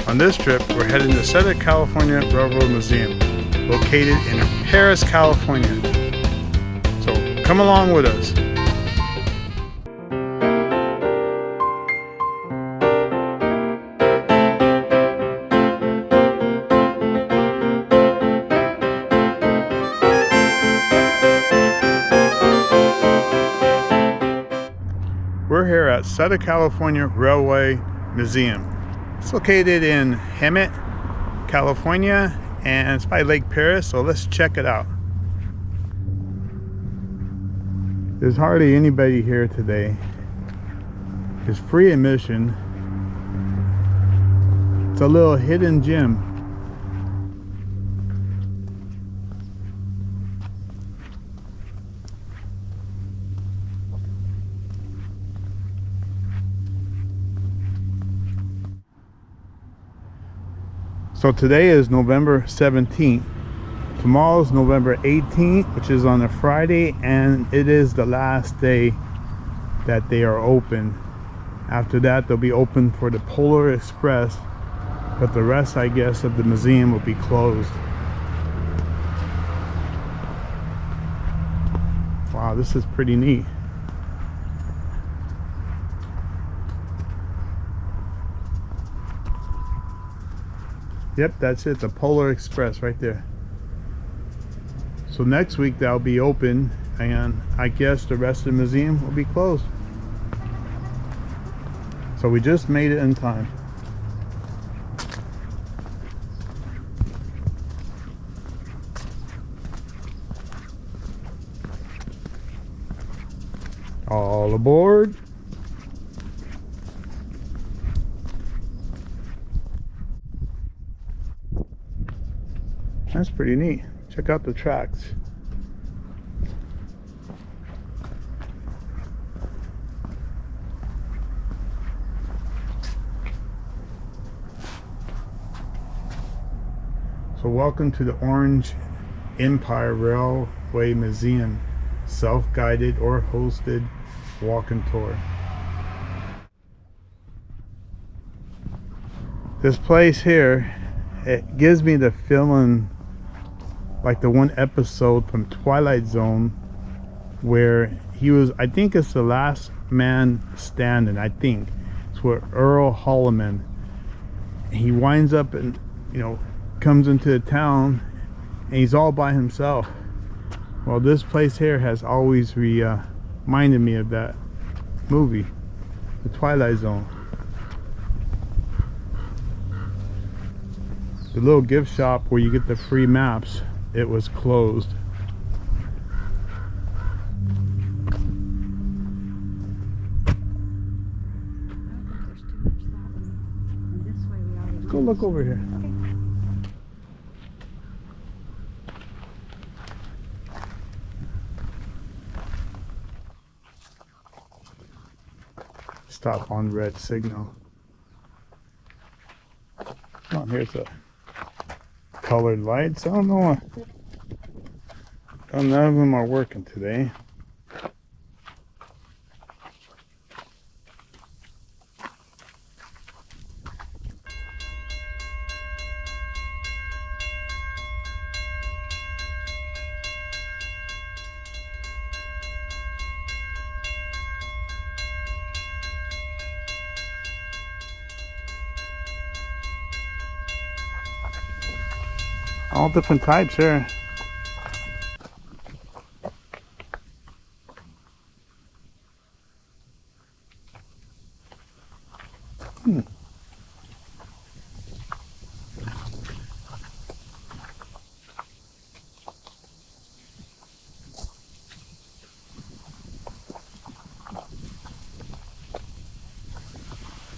On this trip, we're heading to Southern California Railroad Museum, located in Paris, California. So come along with us. We're here at Southern California Railway Museum. It's located in Hemet, California, and it's by Lake Paris, so let's check it out. There's hardly anybody here today. It's free admission. It's a little hidden gem. So today is November 17th. Tomorrow is November 18th, which is on a Friday, and it is the last day that they are open. After that, they'll be open for the Polar Express, but the rest, I guess, of the museum will be closed. Wow, this is pretty neat. Yep, that's it, the Polar Express right there. So next week that'll be open, and I guess the rest of the museum will be closed. So we just made it in time. All aboard. That's pretty neat. Check out the tracks. So welcome to the Orange Empire Railway Museum, self-guided or hosted walk-in tour. This place here, it gives me the feeling like the one episode from Twilight Zone where he was, I think it's the last man standing. I think it's where Earl Holliman, he winds up and, you know, comes into the town and he's all by himself. Well, this place here has always reminded me of that movie, the Twilight Zone. The little gift shop where you get the free maps, it was closed. Let's go look over here. Stop on red signal. Come on, here's a colored lights. I don't know. None of them are working today. All different types here.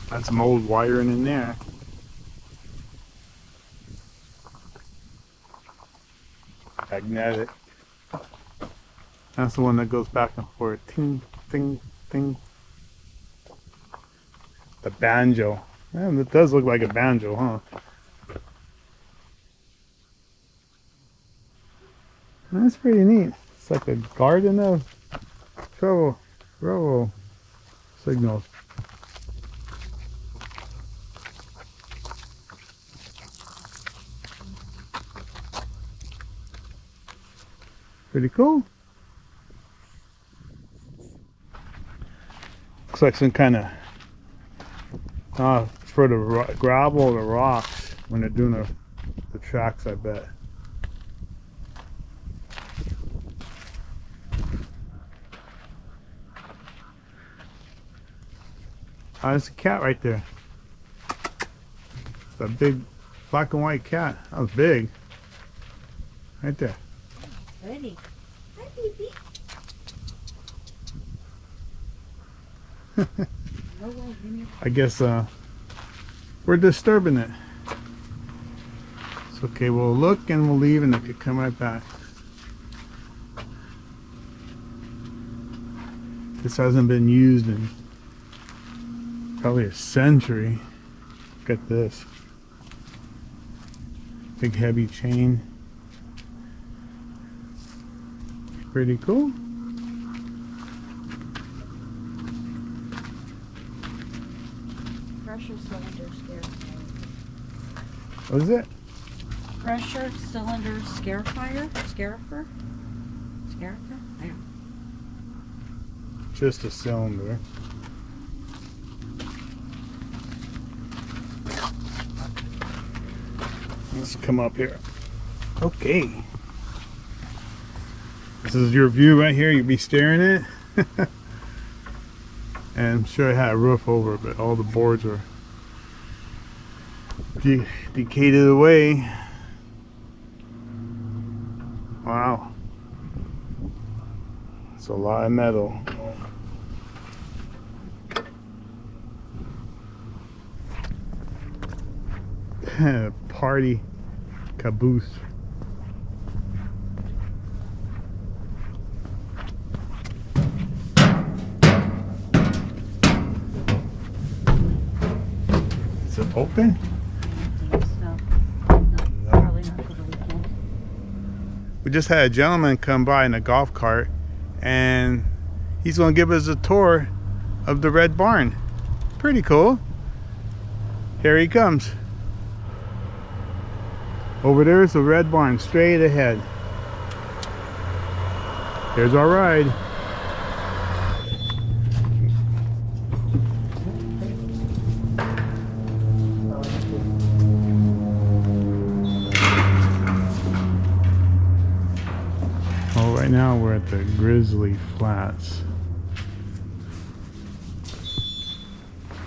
That's some old wiring in there. Magnetic. That's the one that goes back and forth. Ting, ting, ting. The banjo. Man, it does look like a banjo, huh? That's pretty neat. It's like a garden of railroad signals. Pretty cool. Looks like some kind of for the gravel or the rocks when they're doing the tracks, I bet. There's a cat right there. It's a big black and white cat. That was big. Right there. Ready. Hi, baby. I guess we're disturbing it. It's okay, we'll look and we'll leave and it could come right back. This hasn't been used in probably a century. Look at this. Big heavy chain. Pretty cool. Pressure cylinder scarifier. What is it? Pressure cylinder scarifier? Scarifer? Scarifer? There. Just a cylinder. Let's come up here. Okay. This is your view right here. You'd be staring at it. And I'm sure it had a roof over it, but all the boards are decayed away. Wow. It's a lot of metal. Party caboose. Is it open? We just had a gentleman come by in a golf cart and he's going to give us a tour of the Red Barn. Pretty cool. Here he comes. Over there is the Red Barn, straight ahead. Here's our ride. Oh, right now we're at the Grizzly Flats.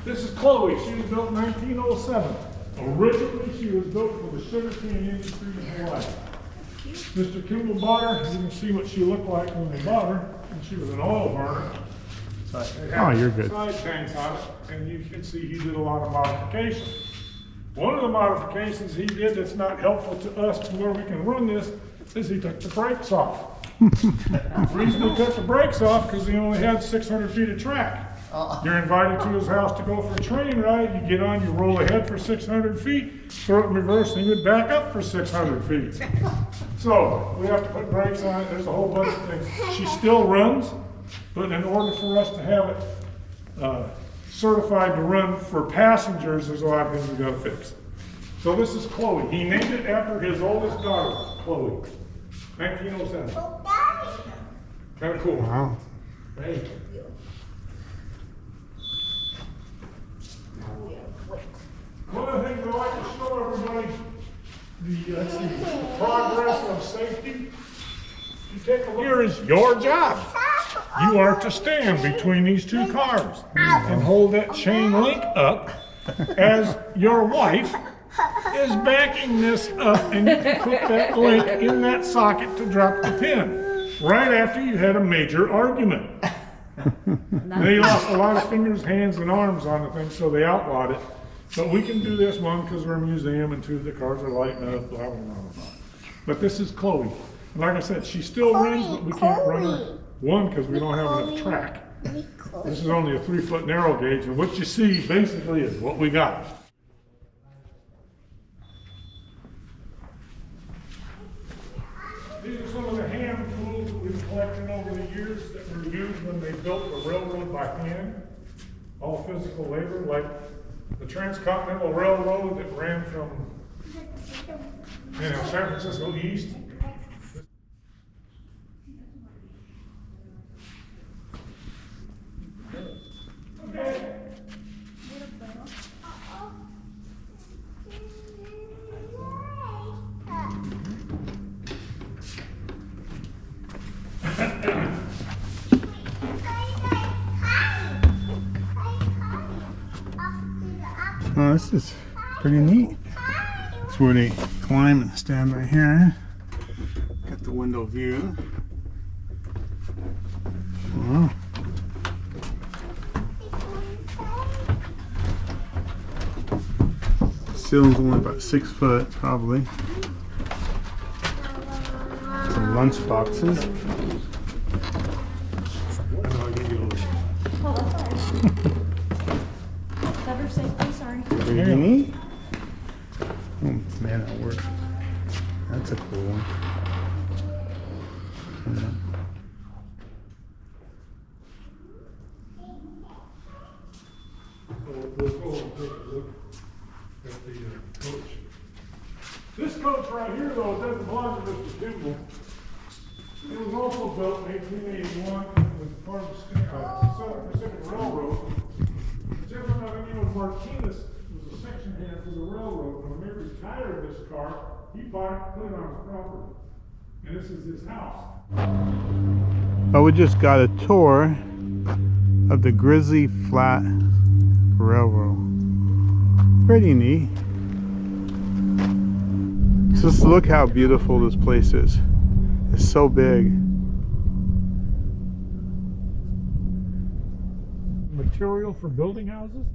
This is Chloe. She was built in 1907. Originally, she was built for the sugarcane industry in Hawaii. Mr. Kimball bought her. You can see what she looked like when they bought her. And she was an oil burner. Oh, you're good. Side tanks on it, and you can see he did a lot of modifications. One of the modifications he did that's not helpful to us to where we can run this is he took the brakes off. The reason he took the brakes off because he only had 600 feet of track. You're invited to his house to go for a train ride, you get on, you roll ahead for 600 feet, throw it in reverse, and you would back up for 600 feet. So, we have to put brakes on it, there's a whole bunch of things. She still runs, but in order for us to have it certified to run for passengers, there's a lot of things we gotta fix. So this is Chloe. He named it after his oldest daughter, Chloe. 1907. Kind of cool. Wow. Right. One of the things I like to show everybody, the progress of safety. You take a look. Here is your job. You are to stand between these two cars and hold that chain link up as your wife is backing this up, and you can put that link in that socket to drop the pin right after you had a major argument. They lost a lot of fingers, hands, and arms on the thing, so they outlawed it. But we can do this, one, because we're a museum, and two, the cars are lighting up, blah, blah, blah, blah. But this is Chloe. And like I said, she still runs, but we can't run her. One, because we don't have enough track. This is only a 3-foot narrow gauge, and what you see basically is what we got. These are some of the hand tools that we've collected over the years that were used when they built the railroad by hand. All physical labor, like the Transcontinental Railroad that ran from San Francisco east. Wow, this is pretty neat. It's where they climb and stand right here. Got the window view. Wow. Ceiling's only about 6 foot, probably. Some lunch boxes. Better safety, sorry. Pretty neat. Oh man, that works. That's a cool one. We'll go and take a look at the coach. This coach right here, though, doesn't belong to Mr. Kimball. It was also built in 1881. It was part of the Southern Pacific Railroad. The gentleman by the name of Martinez was a section hand for the railroad. When he retired this car, he bought it, put it on his property. And this is his house. Oh, we just got a tour of the Grizzly Flats Railroad. Pretty neat. Just look how beautiful this place is. It's so big. Material for building houses.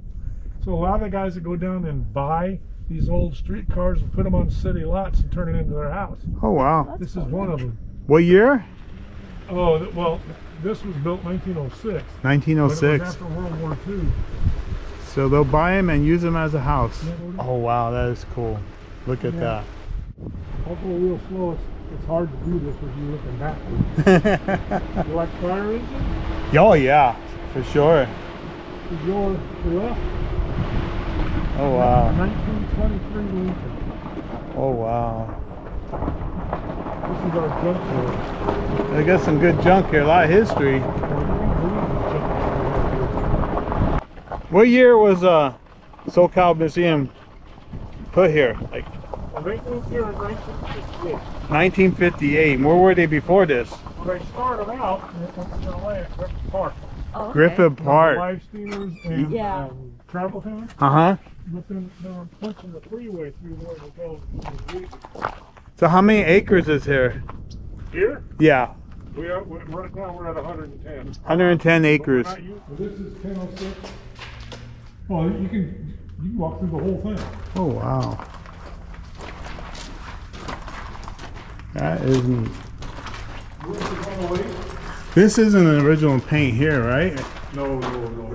So a lot of the guys that go down and buy these old street cars and put them on city lots and turn it into their house. Oh wow. This is one of them. What year? Oh, well, this was built 1906. 1906. But it was after World War II. So they'll buy them and use them as a house. Yeah, Oh wow, that is cool. Look at Yeah. I'll go real slow. It's hard to do this with you looking backwards. that. You like fire engine? Oh yeah, for sure. Is your left? Oh wow. 1923 Lincoln. Oh wow. This is our junk road. They got some good junk here, a lot of history. What year was SoCal Museum put here? Like They moved here in 1958. 1958. Where were they before this? They started out in LA at Griffith Park. Oh, okay. Griffith Park. Live steamers and Yeah. travel town. Uh-huh. But then they were punching the freeway through where they go. So how many acres is here? Here? Yeah, Right now we're at 110. 110 acres. But this is 1006. Well, you can walk through the whole thing. Oh wow. That is neat. Where's the 108? This isn't an original paint here, right? No.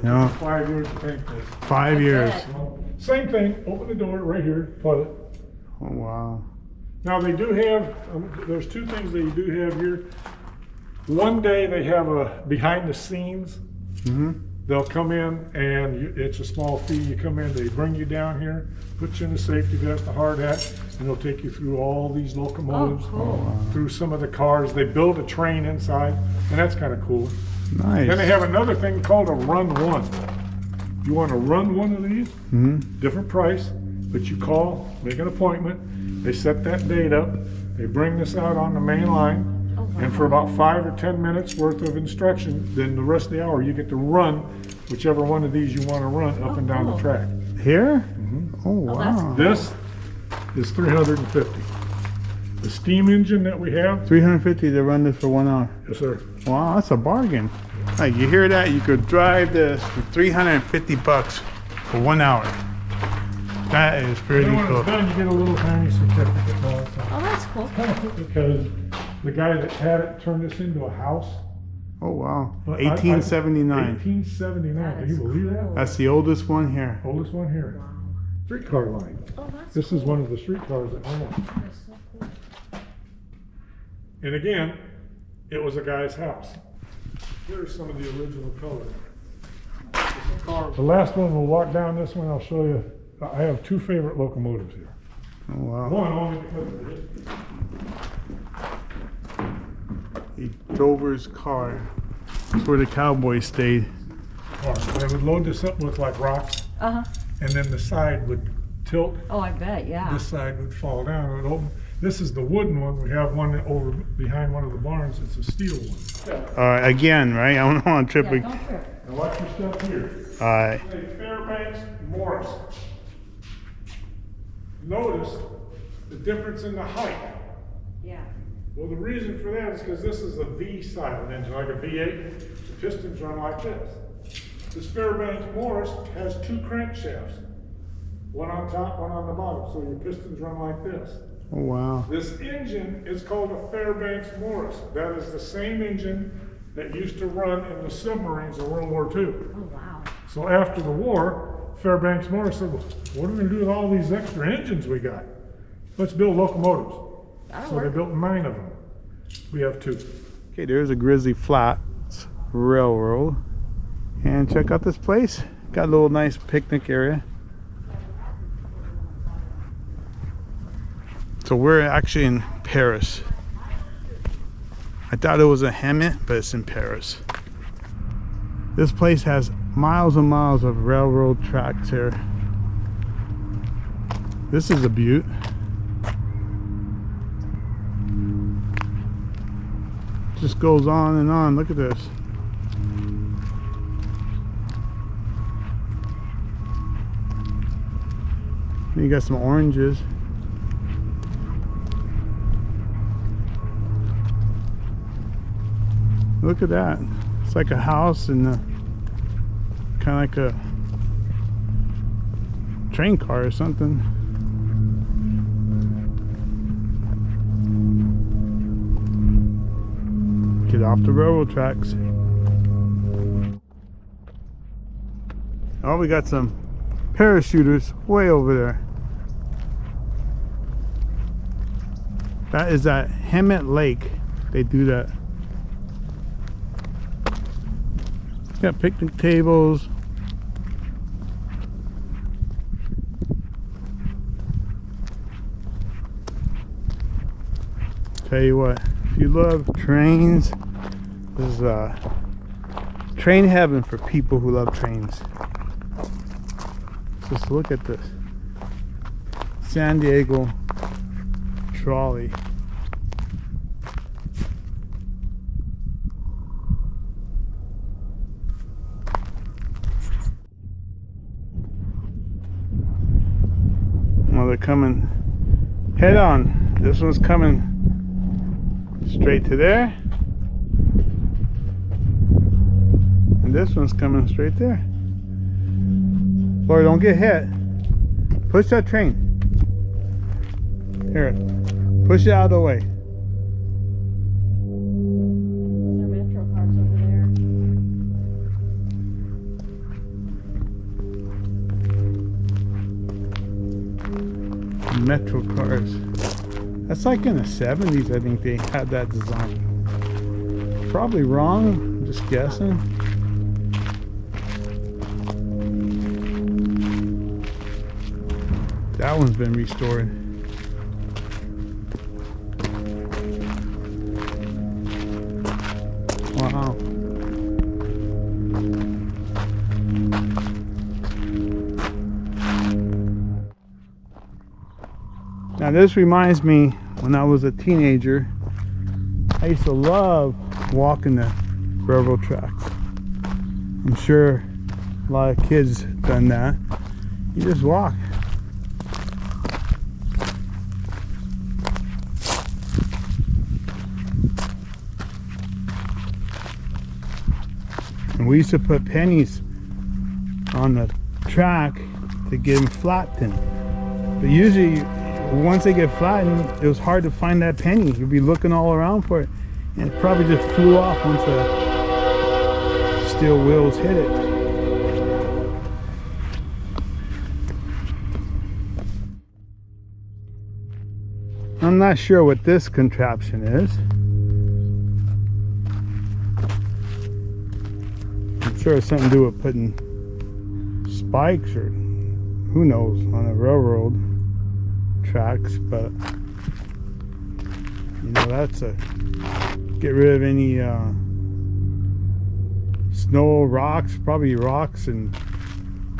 No. 5 years to paint this. 5 years. Same thing. Open the door right here. Toilet. Oh wow. Now they do have, there's two things they do have here. One day they have a behind the scenes. Mm-hmm. They'll come in and it's a small fee. You come in, they bring you down here, put you in the safety vest, a hard hat, and they'll take you through all these locomotives, through some of the cars. They build a train inside, and that's kind of cool. Nice. Then they have another thing called a run one. You want to run one of these? Mm-hmm. Different price, but you call, make an appointment. They set that date up. They bring this out on the main line. And for about 5 or 10 minutes worth of instruction, then the rest of the hour you get to run whichever one of these you want to run up and down the track. Here? Mm-hmm. Oh that's wow. This is 350. The steam engine that we have, 350 to run this for 1 hour. yes sir. Wow, that's a bargain. Like you hear that? You could drive this for 350 bucks for 1 hour. That is pretty And when cool. it's done, you get a little tiny certificate and all that stuff. Oh, that's cool. Kind of cool because the guy that had it turned this into a house. Oh wow. Well, 1879. 1879. Can you believe that? That's the oldest one here. Oldest one here. Streetcar line. Oh, that's This is one of the streetcars that went on. That's so cool. And again, it was a guy's house. Here's some of the original colors. The last one, we'll walk down this one, I'll show you. I have two favorite locomotives here. Oh wow. One only because of the history. A drover's car. That's where the cowboys stayed. They would load this up with like rocks, Uh-huh. and then the side would tilt. Oh, I bet, yeah. This side would fall down. It would open. This is the wooden one. We have one over behind one of the barns. It's a steel one. Again, right? I don't want to trip. Yeah, don't trip. Now watch your stuff here. Alright. Say Fairbanks Morris. notice the difference in the height. Yeah. Well, the reason for that is because this is a V-style engine, like a V8. The pistons run like this. This Fairbanks Morris has two crankshafts. One on top, one on the bottom, so your pistons run like this. Oh, wow. This engine is called a Fairbanks Morris. That is the same engine that used to run in the submarines in World War II. Oh, wow. So after the war, Fairbanks Morris said, well, what are we going to do with all these extra engines we got? Let's build locomotives. So they built 9 of them. We have 2. Okay, there's a Grizzly Flats Railroad. And check out this place. Got a little nice picnic area. So we're actually in Paris. I thought it was a Hemet, but it's in Paris. This place has miles and miles of railroad tracks here. This is a beaut. Just goes on and on. Look at this. You got some oranges. Look at that. It's like a house and kind of like a train car or something. Get off the railroad tracks. Oh, we got some parachuters way over there. That is at Hemet Lake. They do that. Got picnic tables. Tell you what, if you love trains, this is train heaven for people who love trains. Just look at this. San Diego trolley. Well, they're coming head on. This one's coming straight to there. And this one's coming straight there. Boy, don't get hit. Push that train. Here, push it out of the way. Those are metro cars over there. Metro cars. That's like in the 70s, I think they had that design. Probably wrong, I'm just guessing. That one's been restored. Wow. Now this reminds me when I was a teenager, I used to love walking the railroad tracks. I'm sure a lot of kids done that. You just walk. And we used to put pennies on the track to get them flattened. But usually, once they get flattened, it was hard to find that penny. You'd be looking all around for it. And it probably just flew off once the steel wheels hit it. I'm not sure what this contraption is. I'm sure it's something to do with putting spikes or who knows on a railroad tracks, but you know, that's a get rid of any snow, rocks, probably rocks, and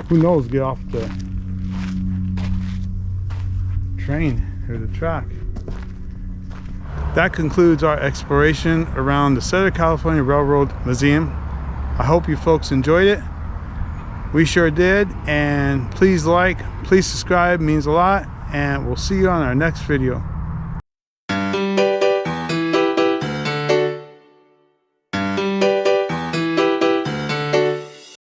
who knows, get off the train or the track. That concludes our exploration around the Southern California Railroad Museum. I hope you folks enjoyed it. We sure did, and please like, please subscribe, it means a lot. and we'll see you on our next video.